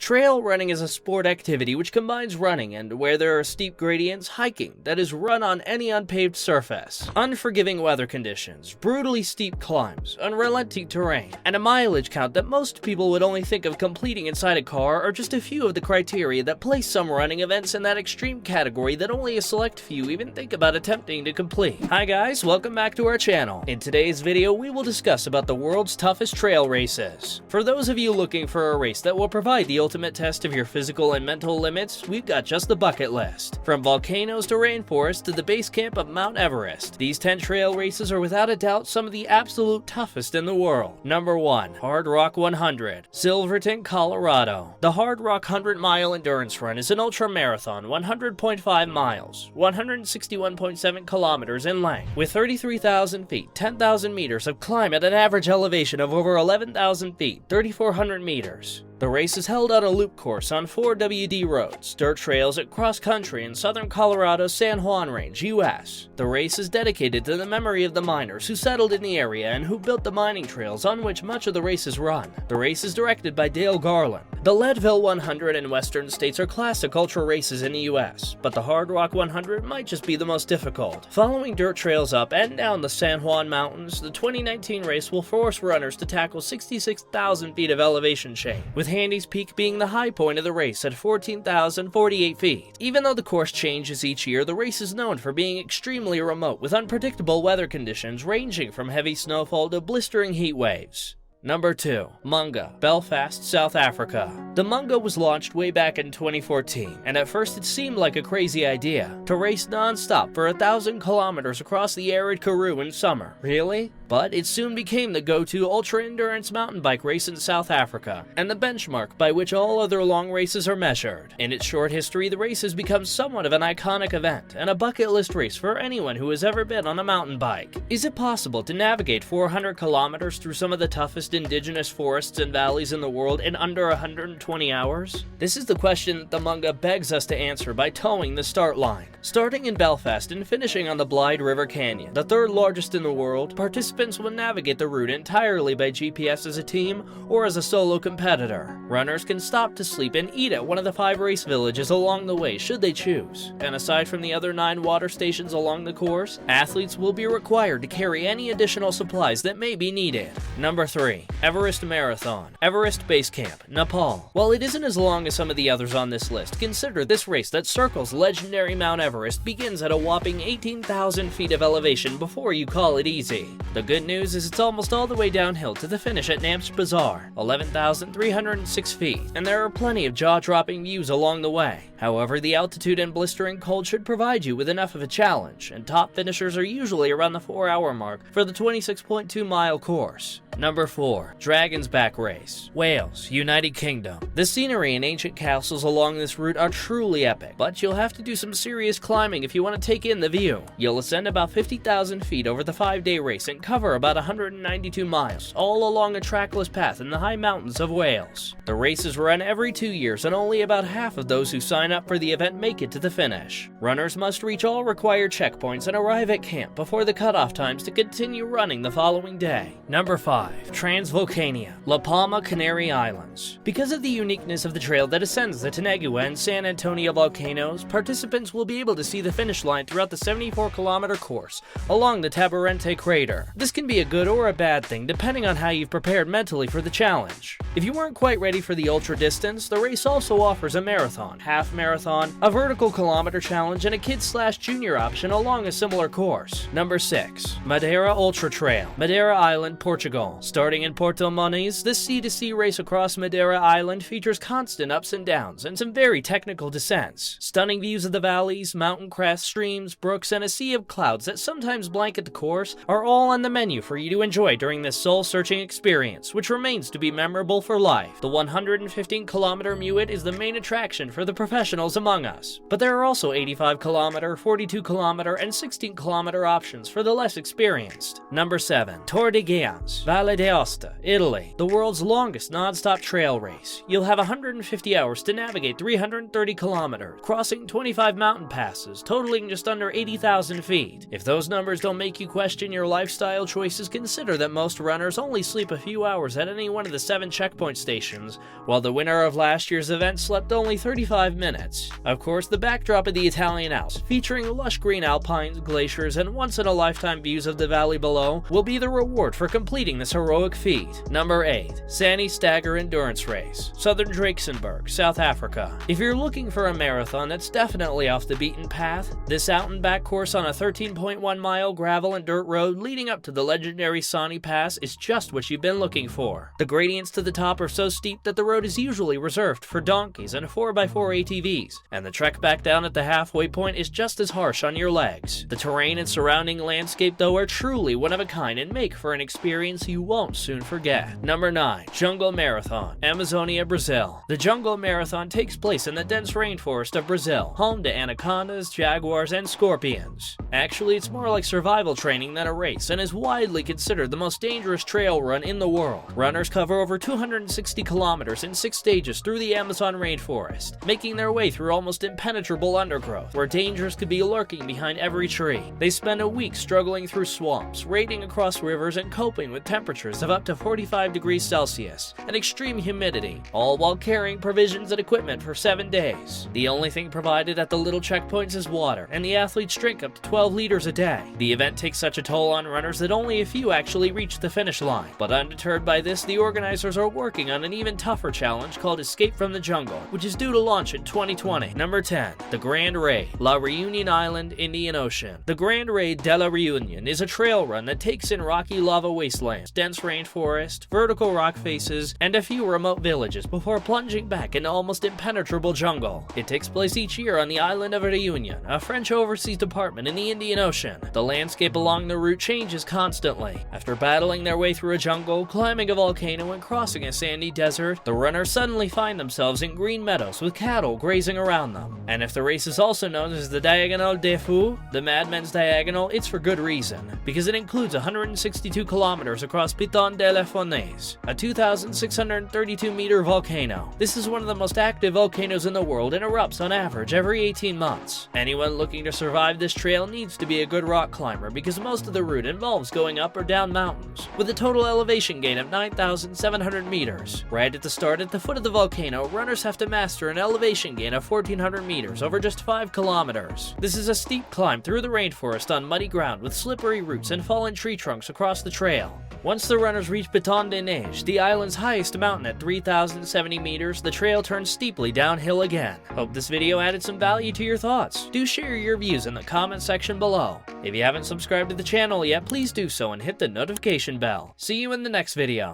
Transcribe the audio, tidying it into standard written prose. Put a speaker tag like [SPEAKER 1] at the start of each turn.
[SPEAKER 1] Trail running is a sport activity which combines running and, where there are steep gradients, hiking that is run on any unpaved surface. Unforgiving weather conditions, brutally steep climbs, unrelenting terrain, and a mileage count that most people would only think of completing inside a car are just a few of the criteria that place some running events in that extreme category that only a select few even think about attempting to complete. Hi guys, welcome back to our channel. In today's video, we will discuss about the world's toughest trail races. For those of you looking for a race that will provide the ultimate test of your physical and mental limits, we've got just the bucket list. From volcanoes to rainforests to the base camp of Mount Everest, these 10 trail races are without a doubt some of the absolute toughest in the world. Number 1. Hardrock 100, Silverton, Colorado. The Hardrock 100-mile endurance run is an ultra-marathon 100.5 miles, 161.7 kilometers in length, with 33,000 feet, 10,000 meters of climb at an average elevation of over 11,000 feet, 3,400 meters. The race is held on a loop course on 4 WD roads, dirt trails at cross-country in southern Colorado's San Juan Range, US. The race is dedicated to the memory of the miners who settled in the area and who built the mining trails on which much of the race is run. The race is directed by Dale Garland. The Leadville 100 and Western States are classic ultra races in the US, but the Hardrock 100 might just be the most difficult. Following dirt trails up and down the San Juan Mountains, the 2019 race will force runners to tackle 66,000 feet of elevation change, with Handy's Peak being the high point of the race at 14,048 feet. Even though the course changes each year, the race is known for being extremely remote, with unpredictable weather conditions ranging from heavy snowfall to blistering heat waves. Number 2. Munga, Belfast, South Africa. The Munga was launched way back in 2014, and at first it seemed like a crazy idea to race non-stop for 1,000 kilometers across the arid Karoo in summer. Really? But it soon became the go-to ultra-endurance mountain bike race in South Africa, and the benchmark by which all other long races are measured. In its short history, the race has become somewhat of an iconic event, and a bucket list race for anyone who has ever been on a mountain bike. Is it possible to navigate 400 kilometers through some of the toughest indigenous forests and valleys in the world in under 120 hours? This is the question that the Munga begs us to answer by towing the start line. Starting in Belfast and finishing on the Blyde River Canyon, the third largest in the world, participants will navigate the route entirely by GPS as a team or as a solo competitor. Runners can stop to sleep and eat at one of the 5 race villages along the way should they choose. And aside from the other 9 water stations along the course, athletes will be required to carry any additional supplies that may be needed. Number 3. Everest Marathon, Everest Base Camp, Nepal. While it isn't as long as some of the others on this list, consider this race that circles legendary Mount Everest begins at a whopping 18,000 feet of elevation before you call it easy. The good news is it's almost all the way downhill to the finish at Namche Bazaar, 11,306 feet, and there are plenty of jaw-dropping views along the way. However, the altitude and blistering cold should provide you with enough of a challenge, and top finishers are usually around the 4-hour mark for the 26.2-mile course. Number 4. Dragon's Back Race, Wales, United Kingdom. The scenery and ancient castles along this route are truly epic, but you'll have to do some serious climbing if you want to take in the view. You'll ascend about 50,000 feet over the 5-day race and cover about 192 miles, all along a trackless path in the high mountains of Wales. The race is run every 2 years, and only about half of those who sign up for the event make it to the finish. Runners must reach all required checkpoints and arrive at camp before the cutoff times to continue running the following day. Number 5. Transvulcania, La Palma, Canary Islands. Because of the uniqueness of the trail that ascends the Tanegua and San Antonio volcanoes, participants will be able to see the finish line throughout the 74-kilometer course along the Tabarente crater. This can be a good or a bad thing depending on how you've prepared mentally for the challenge. If you weren't quite ready for the ultra distance, the race also offers a marathon, half marathon, a vertical kilometer challenge, and a kids/junior option along a similar course. Number 6. Madeira Ultra Trail, Madeira Island, Portugal. Starting in Porto Muniz, this sea-to-sea race across Madeira Island features constant ups and downs and some very technical descents. Stunning views of the valleys, mountain crests, streams, brooks, and a sea of clouds that sometimes blanket the course are all on the menu for you to enjoy during this soul-searching experience, which remains to be memorable for life. The 115-kilometer Muet is the main attraction for the professionals among us, but there are also 85-kilometer, 42-kilometer, and 16-kilometer options for the less experienced. Number 7. Tour de Géants, Valle d'Aosta, Italy, the world's longest non-stop trail race. You'll have 150 hours to navigate 330 kilometers, crossing 25 mountain passes, totaling just under 80,000 feet. If those numbers don't make you question your lifestyle trail choices, consider that most runners only sleep a few hours at any one of the 7 checkpoint stations, while the winner of last year's event slept only 35 minutes. Of course, the backdrop of the Italian Alps, featuring lush green alpines, glaciers, and once-in-a-lifetime views of the valley below, will be the reward for completing this heroic feat. Number 8. Sani Stagger Endurance Race, Southern Drakensberg, South Africa. If you're looking for a marathon that's definitely off the beaten path, this out-and-back course on a 13.1-mile gravel and dirt road leading up to the legendary Sani Pass is just what you've been looking for. The gradients to the top are so steep that the road is usually reserved for donkeys and 4x4 ATVs, and the trek back down at the halfway point is just as harsh on your legs. The terrain and surrounding landscape, though, are truly one of a kind and make for an experience you won't soon forget. Number 9. Jungle Marathon, Amazonia, Brazil. The Jungle Marathon takes place in the dense rainforest of Brazil, home to anacondas, jaguars, and scorpions. Actually, it's more like survival training than a race, and is widely considered the most dangerous trail run in the world. Runners cover over 260 kilometers in 6 stages through the Amazon rainforest, making their way through almost impenetrable undergrowth, where dangers could be lurking behind every tree. They spend a week struggling through swamps, wading across rivers, and coping with temperatures of up to 45 degrees Celsius and extreme humidity, all while carrying provisions and equipment for 7 days. The only thing provided at the little checkpoints is water, and the athletes drink up to 12 liters a day. The event takes such a toll on runners that only a few actually reach the finish line. But undeterred by this, the organizers are working on an even tougher challenge called Escape from the Jungle, which is due to launch in 2020. Number 10. The Grand Raid, La Reunion Island, Indian Ocean. The Grand Raid de la Reunion is a trail run that takes in rocky lava wastelands, dense rainforest, vertical rock faces, and a few remote villages before plunging back into almost impenetrable jungle. It takes place each year on the island of Reunion, a French overseas department in the Indian Ocean. The landscape along the route changes constantly. After battling their way through a jungle, climbing a volcano, and crossing a sandy desert, the runners suddenly find themselves in green meadows with cattle grazing around them. And if the race is also known as the Diagonal des Fous, the Madmen's Diagonal, it's for good reason, because it includes 162 kilometers across Piton de la Fournaise, a 2,632-meter volcano. This is one of the most active volcanoes in the world and erupts on average every 18 months. Anyone looking to survive this trail needs to be a good rock climber, because most of the route involves going up or down mountains, with a total elevation gain of 9,700 meters. Right at the start, at the foot of the volcano, runners have to master an elevation gain of 1,400 meters over just 5 kilometers. This is a steep climb through the rainforest on muddy ground with slippery roots and fallen tree trunks across the trail. Once the runners reach Piton de Neige, the island's highest mountain at 3,070 meters, the trail turns steeply downhill again. Hope this video added some value to your thoughts. Do share your views in the comment section below. If you haven't subscribed to the channel yet, please do so and hit the notification bell. See you in the next video.